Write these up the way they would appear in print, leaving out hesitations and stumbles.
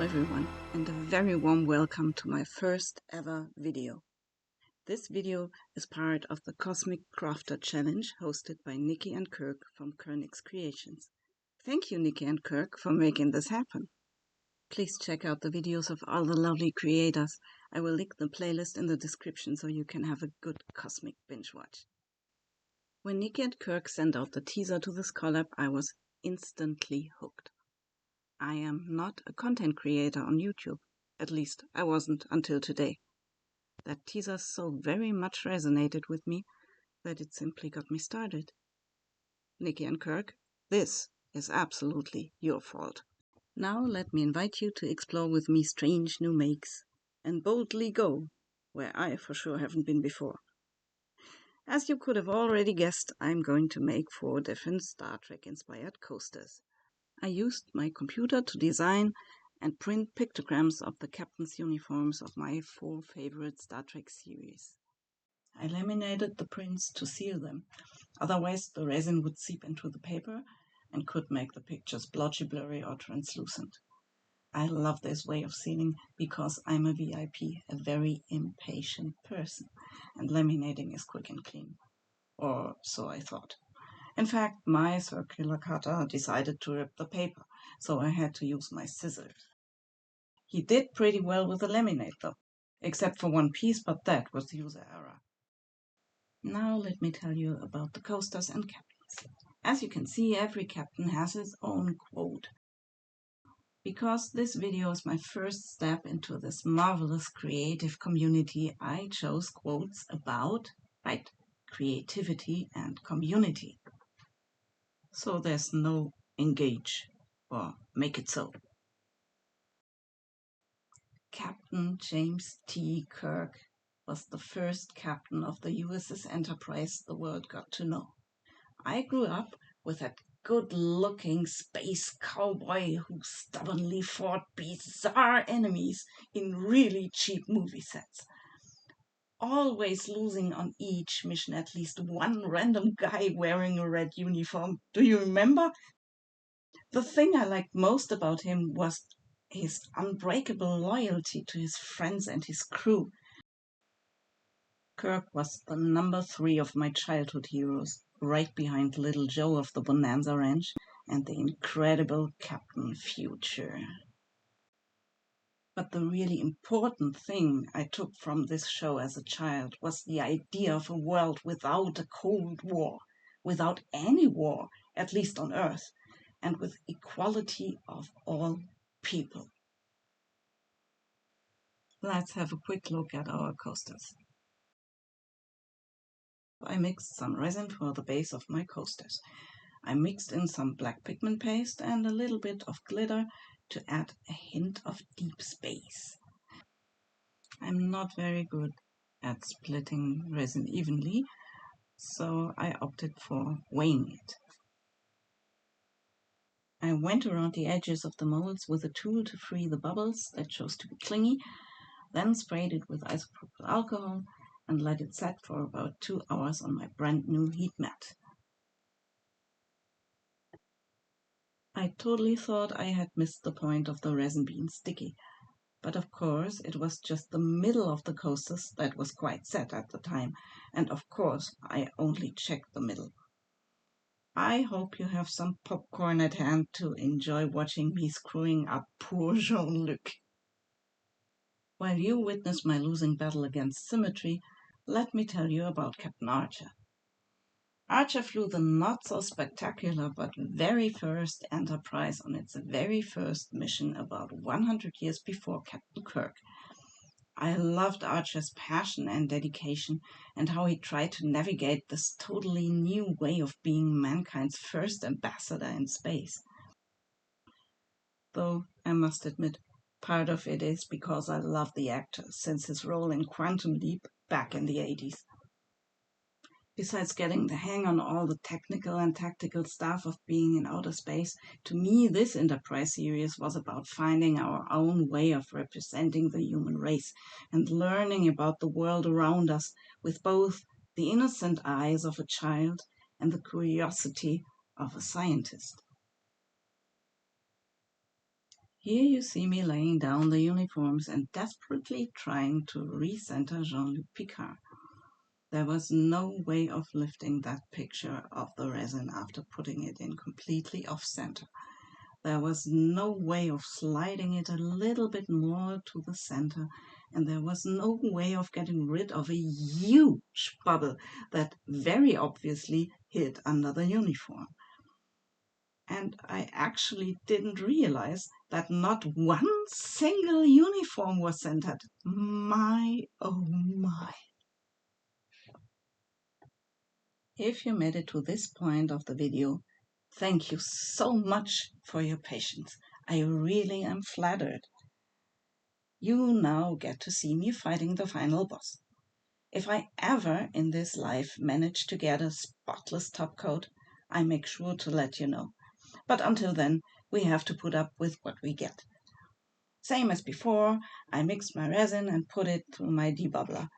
everyone, and a very warm welcome to my first ever video. This video is part of the Cosmic Crafter Challenge hosted by Nikki and Kirk from KirnixCreations. Thank you, Nikki and Kirk, for making this happen. Please check out the videos of all the lovely creators. I will link the playlist in the description so you can have a good cosmic binge watch. When Nikki and Kirk sent out the teaser to this collab, I was instantly hooked. I am not a content creator on YouTube. At least I wasn't until today. That teaser so very much resonated with me that it simply got me started. Nikki and Kirk, this is absolutely your fault. Now let me invite you to explore with me strange new makes and boldly go where I for sure haven't been before. As you could have already guessed, I'm going to make 4 different Star Trek inspired coasters. I used my computer to design and print pictograms of the captain's uniforms of my 4 favorite Star Trek series. I laminated the prints to seal them, otherwise the resin would seep into the paper and could make the pictures blotchy, blurry or translucent. I love this way of sealing because I'm a VIP, a very impatient person, and laminating is quick and clean. Or so I thought. In fact, my circular cutter decided to rip the paper, so I had to use my scissors. He did pretty well with the laminate though, except for one piece, but that was user error. Now let me tell you about the coasters and captains. As you can see, every captain has his own quote. Because this video is my first step into this marvelous creative community, I chose quotes about, creativity and community. So there's no engage or make it so. Captain James T. Kirk was the first captain of the USS Enterprise the world got to know. I grew up with that good-looking space cowboy who stubbornly fought bizarre enemies in really cheap movie sets. Always losing on each mission at least one random guy wearing a red uniform. Do you remember? The thing I liked most about him was his unbreakable loyalty to his friends and his crew. Kirk was the number 3 of my childhood heroes, right behind Little Joe of the Bonanza Ranch and the incredible Captain Future. But the really important thing I took from this show as a child was the idea of a world without a Cold War, without any war, at least on Earth, and with equality of all people. Let's have a quick look at our coasters. I mixed some resin for the base of my coasters. I mixed in some black pigment paste and a little bit of glitter to add a hint of deep space. I'm not very good at splitting resin evenly, so I opted for weighing it. I went around the edges of the molds with a tool to free the bubbles that chose to be clingy, then sprayed it with isopropyl alcohol and let it set for about 2 hours on my brand new heat mat. I totally thought I had missed the point of the resin being sticky, but of course it was just the middle of the coasters that was quite set at the time, and of course I only checked the middle. I hope you have some popcorn at hand to enjoy watching me screwing up poor Jean-Luc. While you witness my losing battle against symmetry, let me tell you about Captain Archer. Archer flew the not-so-spectacular but very first Enterprise on its very first mission about 100 years before Captain Kirk. I loved Archer's passion and dedication and how he tried to navigate this totally new way of being mankind's first ambassador in space. Though, I must admit, part of it is because I love the actor since his role in Quantum Leap back in the 80s. Besides getting the hang on all the technical and tactical stuff of being in outer space, to me this Enterprise series was about finding our own way of representing the human race and learning about the world around us with both the innocent eyes of a child and the curiosity of a scientist. Here you see me laying down the uniforms and desperately trying to recenter Jean-Luc Picard. There was no way of lifting that picture of the resin after putting it in completely off-center. There was no way of sliding it a little bit more to the center, and there was no way of getting rid of a huge bubble that very obviously hid under the uniform. And I actually didn't realize that not one single uniform was centered. My, oh my. If you made it to this point of the video, thank you so much for your patience. I really am flattered. You now get to see me fighting the final boss. If I ever in this life manage to get a spotless top coat, I make sure to let you know. But until then, we have to put up with what we get. Same as before, I mixed my resin and put it through my debubbler.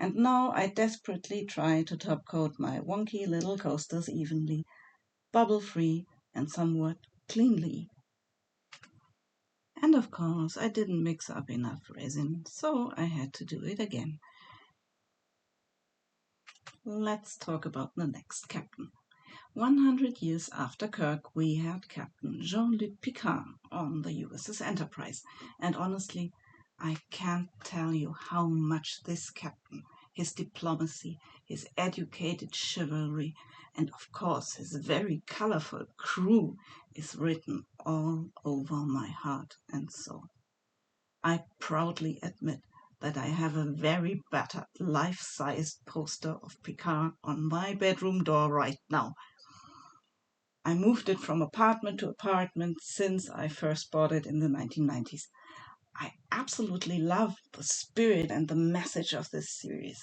And now I desperately try to top coat my wonky little coasters evenly, bubble-free and somewhat cleanly. And of course, I didn't mix up enough resin, so I had to do it again. Let's talk about the next captain. 100 years after Kirk, we had Captain Jean-Luc Picard on the USS Enterprise, and honestly, I can't tell you how much this captain, his diplomacy, his educated chivalry, and of course his very colorful crew is written all over my heart and soul. I proudly admit that I have a very battered life-sized poster of Picard on my bedroom door right now. I moved it from apartment to apartment since I first bought it in the 1990s. I absolutely love the spirit and the message of this series.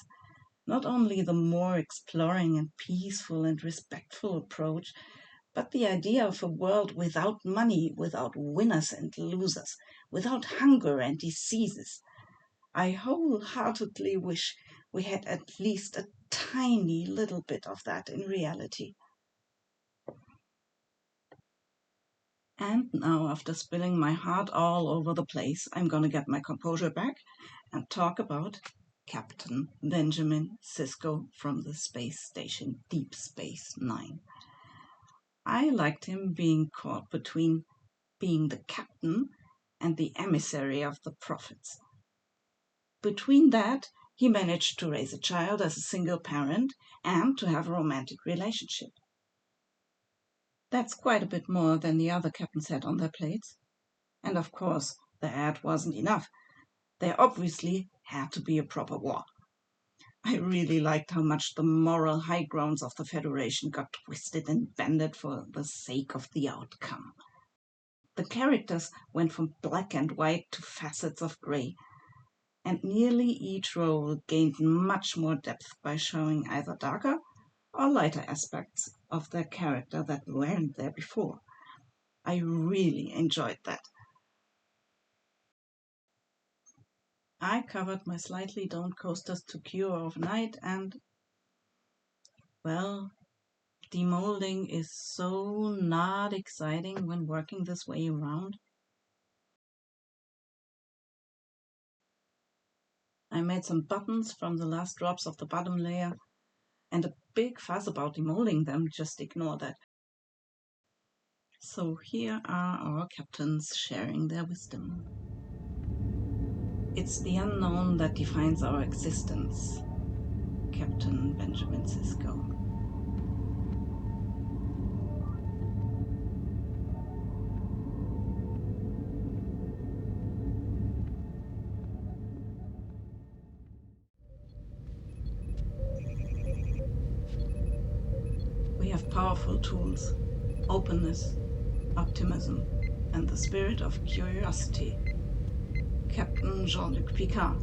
Not only the more exploring and peaceful and respectful approach, but the idea of a world without money, without winners and losers, without hunger and diseases. I wholeheartedly wish we had at least a tiny little bit of that in reality. And now, after spilling my heart all over the place, I'm gonna get my composure back and talk about Captain Benjamin Sisko from the space station Deep Space Nine. I liked him being caught between being the captain and the emissary of the prophets. Between that, he managed to raise a child as a single parent and to have a romantic relationship. That's quite a bit more than the other captains had on their plates. And of course, that wasn't enough. There obviously had to be a proper war. I really liked how much the moral high grounds of the Federation got twisted and bended for the sake of the outcome. The characters went from black and white to facets of grey, and nearly each role gained much more depth by showing either darker or lighter aspects of their character that weren't there before. I really enjoyed that. I covered my slightly domed coasters to cure overnight, and, well, demolding is so not exciting when working this way around. I made some buttons from the last drops of the bottom layer, and a big fuss about demolding them, just ignore that. So here are our captains sharing their wisdom. It's the unknown that defines our existence, Captain Benjamin Sisko. We have powerful tools, openness, optimism, and the spirit of curiosity. Captain Jean-Luc Picard.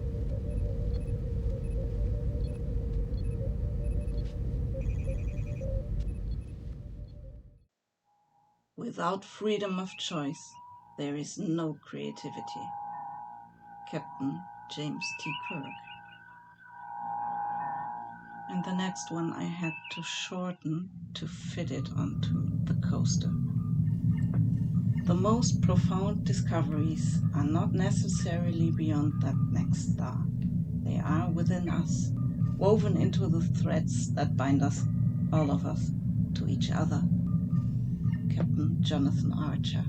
Without freedom of choice, there is no creativity. Captain James T. Kirk. And the next one I had to shorten to fit it onto the coaster. The most profound discoveries are not necessarily beyond that next star. They are within us, woven into the threads that bind us, all of us, to each other. Captain Jonathan Archer.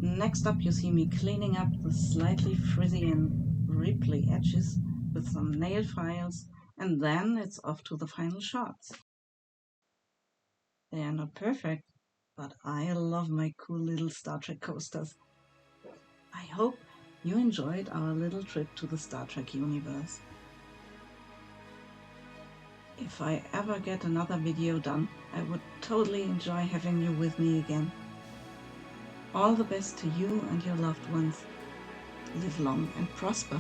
Next up, you see me cleaning up the slightly frizzy and ripply edges with some nail files, and then it's off to the final shots. They are not perfect, but I love my cool little Star Trek coasters. I hope you enjoyed our little trip to the Star Trek universe. If I ever get another video done, I would totally enjoy having you with me again. All the best to you and your loved ones. Live long and prosper.